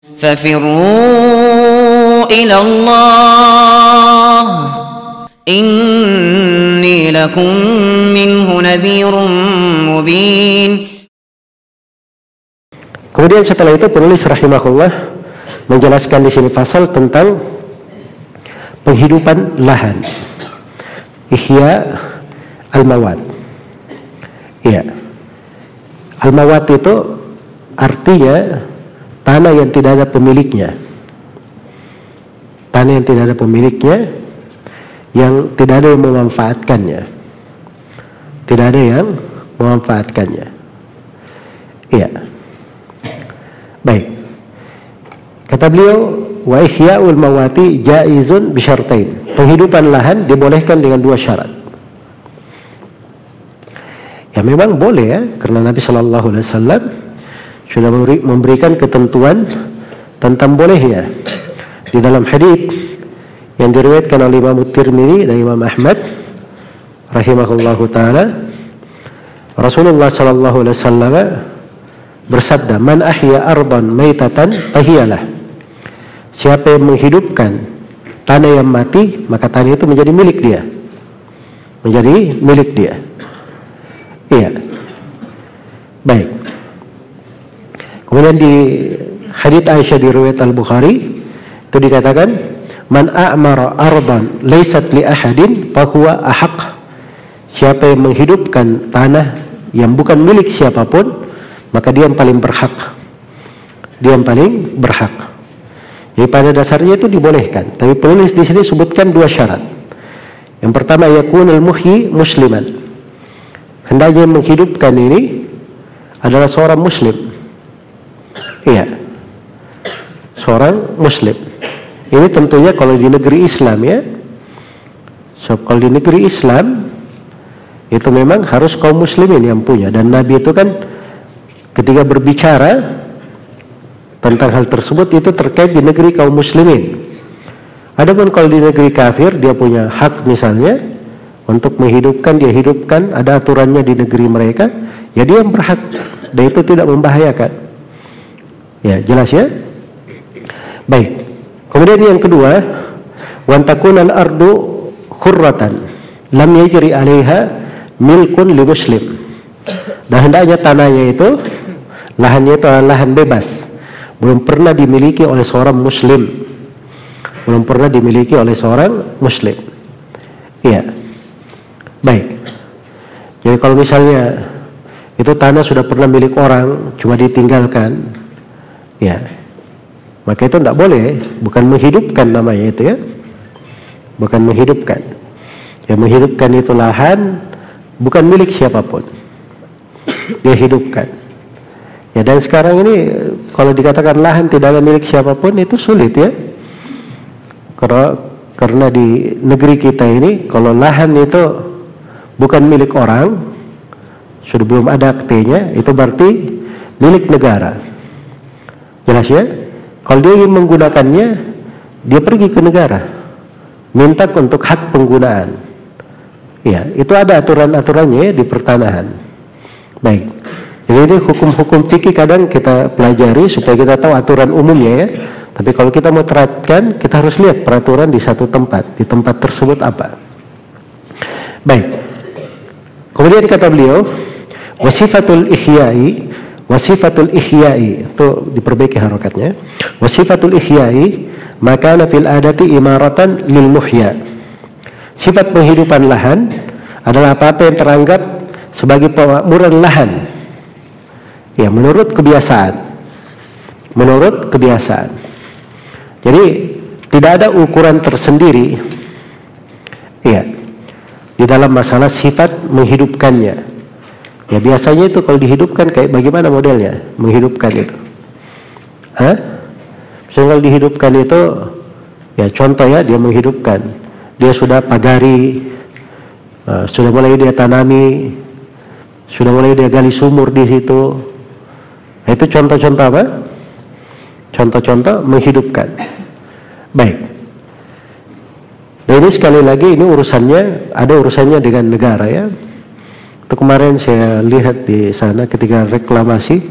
ففروا إلى الله إني لكم منه نذير مبين. Kemudian setelah itu penulis rahimahullah menjelaskan di sini pasal tentang penghidupan lahan, ihya al-mawat. Ya, al-mawat itu artinya tanah yang tidak ada pemiliknya, tanah yang tidak ada pemiliknya, yang tidak ada yang memanfaatkannya, tidak ada yang memanfaatkannya. Iya. Baik. Kata beliau, wa ihya'ul mawati jaizun bisyartain. Penghidupan lahan dibolehkan dengan dua syarat. Ya memang boleh ya, karena Nabi Shallallahu Alaihi Wasallam sudah memberikan ketentuan tentang bolehnya. Di dalam hadits yang diriwayatkan oleh Imam Tirmidzi dan Imam Ahmad rahimahullahu taala, Rasulullah Shallallahu Alaihi Wasallam bersabda, man ahya ardan maitatan fahiyalah. Siapa yang menghidupkan tanah yang mati, maka tanah itu menjadi milik dia, menjadi milik dia. Iya. Baik. Kemudian di hadits Aisyah di riwayat Al-Bukhari itu dikatakan, man a'mara ardan laysat li ahadin fahuwa ahaq. Siapa yang menghidupkan tanah yang bukan milik siapapun, maka dia yang paling berhak. Dia yang paling berhak. Jadi pada dasarnya itu dibolehkan. Tapi penulis di sini sebutkan dua syarat. Yang pertama, yakunul muhyi musliman. Hendaknya yang menghidupkan ini adalah seorang muslim. Iya, seorang muslim. Ini tentunya kalau di negeri Islam ya. So, kalau di negeri Islam itu memang harus kaum muslimin yang punya. Dan Nabi itu kan ketika berbicara tentang hal tersebut itu terkait di negeri kaum muslimin. Adapun kalau di negeri kafir dia punya hak misalnya untuk menghidupkan, dia hidupkan, ada aturannya di negeri mereka, ya dia yang berhak dan itu tidak membahayakan. Ya, jelas ya? Baik. Kemudian yang kedua, wan takunal ardu hurratan lam yajri 'alaiha milkun li muslim. Dan hendaknya tanahnya itu, lahannya itu adalah lahan bebas, belum pernah dimiliki oleh seorang muslim, belum pernah dimiliki oleh seorang muslim. Iya. Baik. Jadi kalau misalnya itu tanah sudah pernah milik orang, cuma ditinggalkan, ya, maka itu tidak boleh, bukan menghidupkan namanya itu ya, bukan menghidupkan. Yang menghidupkan itu lahan bukan milik siapapun, dia hidupkan. Ya, dan sekarang ini kalau dikatakan lahan tidak ada milik siapapun itu sulit ya, karena di negeri kita ini kalau lahan itu bukan milik orang, sudah belum ada aktenya, itu berarti milik negara. Jelas ya? Kalau dia ingin menggunakannya, dia pergi ke negara, minta untuk hak penggunaan. Ya, itu ada aturan-aturannya ya, di pertanahan. Baik. Jadi ini hukum-hukum fikih kadang kita pelajari supaya kita tahu aturan umumnya ya. Tapi kalau kita mau terapkan, kita harus lihat peraturan di satu tempat, di tempat tersebut apa. Baik. Kemudian kata beliau, wasifatul ihya'i itu diperbaiki harokatnya. Wasifatul ihya'i maka fil adati imaratan lil muhya. Sifat penghidupan lahan adalah apa-apa yang teranggap sebagai pemakmuran lahan. Ya, menurut kebiasaan. Menurut kebiasaan. Jadi tidak ada ukuran tersendiri. Ya. Di dalam masalah sifat menghidupkannya. Ya biasanya itu kalau dihidupkan kayak bagaimana modelnya menghidupkan itu? Misalnya kalau dihidupkan itu, ya contoh ya, dia menghidupkan, dia sudah pagari, sudah mulai dia tanami, sudah mulai dia gali sumur di situ. Nah, itu contoh-contoh apa? Contoh-contoh menghidupkan. Baik. Dan ini sekali lagi ini urusannya, ada urusannya dengan negara ya. Itu kemarin saya lihat di sana ketika reklamasi,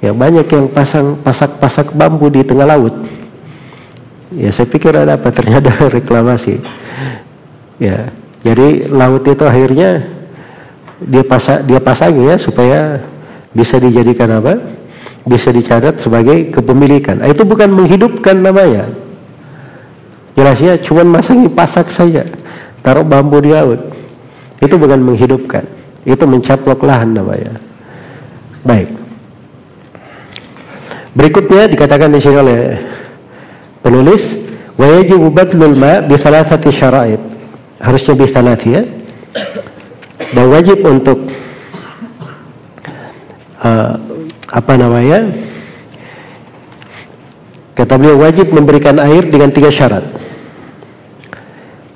Ya banyak yang pasang pasak-pasak bambu di tengah laut. Ya saya pikir ada apa, ternyata reklamasi. Ya, jadi laut itu akhirnya dia pasangi ya supaya bisa dijadikan apa? Bisa dicatat sebagai kepemilikan. Itu bukan menghidupkan namanya. Jelasnya cuma masangi pasak saja, taruh bambu di laut. Itu bukan menghidupkan. Itu mencaplok lahan namanya. Baik. Berikutnya dikatakan di sini oleh penulis, wa yajibu badlul ma bi thalathati syara'id. Harusnya bi thalathi ya. Dan wajib untuk kata beliau wajib memberikan air dengan 3 syarat.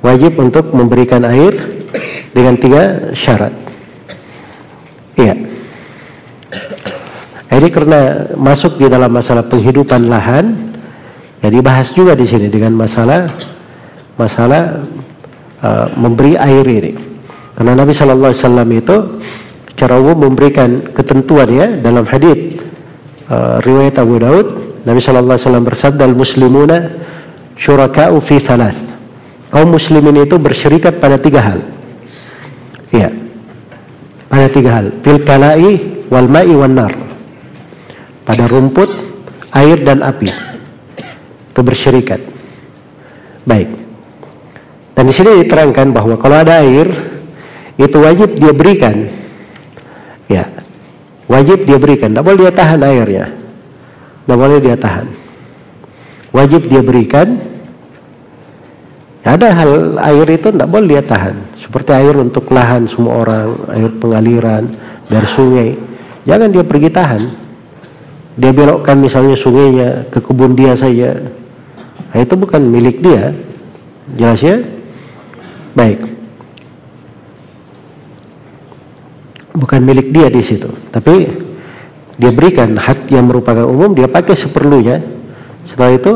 Wajib untuk memberikan air dengan 3 syarat. Iya. Ini karena masuk di dalam masalah penghidupan lahan, ya dibahas juga di sini dengan masalah memberi air ini. Karena Nabi Shallallahu Alaihi Wasallam itu secara umum memberikan ketentuan ya dalam hadits riwayat Abu Daud. Nabi Shallallahu Alaihi Wasallam bersabda, al-muslimuna syuraka'u fi thalath. Kaum muslimin itu bersyirikat pada 3 hal. Ya, pada 3 hal. Fil kala'i wal ma'i wan nar. Pada rumput, air dan api. Itu bersyirikat. Baik. Dan di sini diterangkan bahwa kalau ada air, itu wajib dia berikan. Ya, wajib dia berikan. Tidak boleh dia tahan airnya. Tidak boleh dia tahan. Wajib dia berikan. Ada hal air itu tidak boleh dia tahan. Seperti air untuk lahan semua orang, air pengaliran dari sungai. Jangan dia pergi tahan. Dia belokkan misalnya sungainya ke kebun dia saja. Nah, itu bukan milik dia. Jelas ya? Baik. Bukan milik dia di situ. Tapi dia berikan hak yang merupakan umum, dia pakai seperlunya. Setelah itu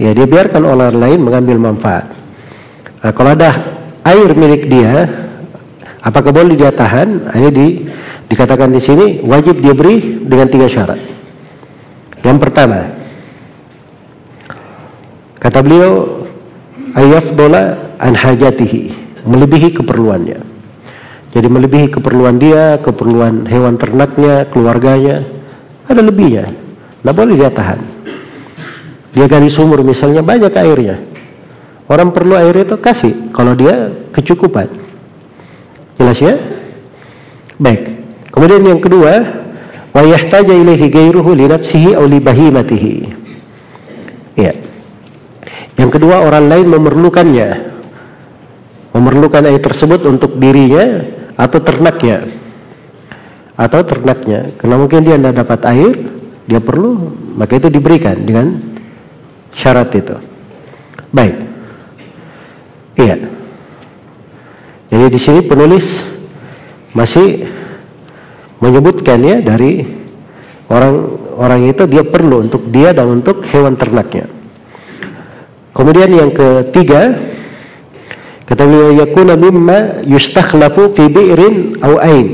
ya dia biarkan orang lain mengambil manfaat. Nah, kalau ada air milik dia, apakah boleh dia tahan? Ini dikatakan di sini wajib dia beri dengan 3 syarat. Yang pertama, kata beliau, ayafdola an hajatihi, melebihi keperluannya. Jadi melebihi keperluan dia, keperluan hewan ternaknya, keluarganya, ada lebihnya. Tidak boleh dia tahan. Dia gali sumur misalnya, banyak airnya. Orang perlu air itu kasih, kalau dia kecukupan. Jelas ya? Baik. Kemudian yang kedua, wa yahtaja ilaihi ghairuhu li nafsihi aw li bahimatihi. Ya. Yang kedua, orang lain memerlukannya. Memerlukan air tersebut untuk dirinya atau ternaknya. Karena mungkin dia tidak dapat air, dia perlu, maka itu diberikan dengan syarat itu. Baik. Iya. Jadi di sini penulis masih menyebutkan ya dari orang itu dia perlu untuk dia dan untuk hewan ternaknya. Kemudian yang ketiga, kata beliau, yakuna mimma yustakhlafu fi bi'rin aw ain.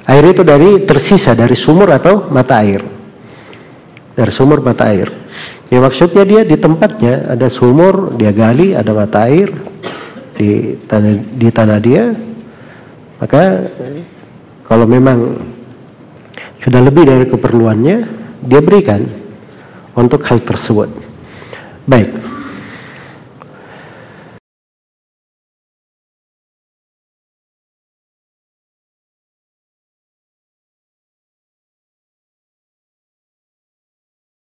Air itu tersisa dari sumur atau mata air. Dari sumur mata air. Ya maksudnya dia di tempatnya ada sumur, dia gali, ada mata air di tanah dia. Maka kalau memang sudah lebih dari keperluannya, dia berikan untuk hal tersebut. Baik.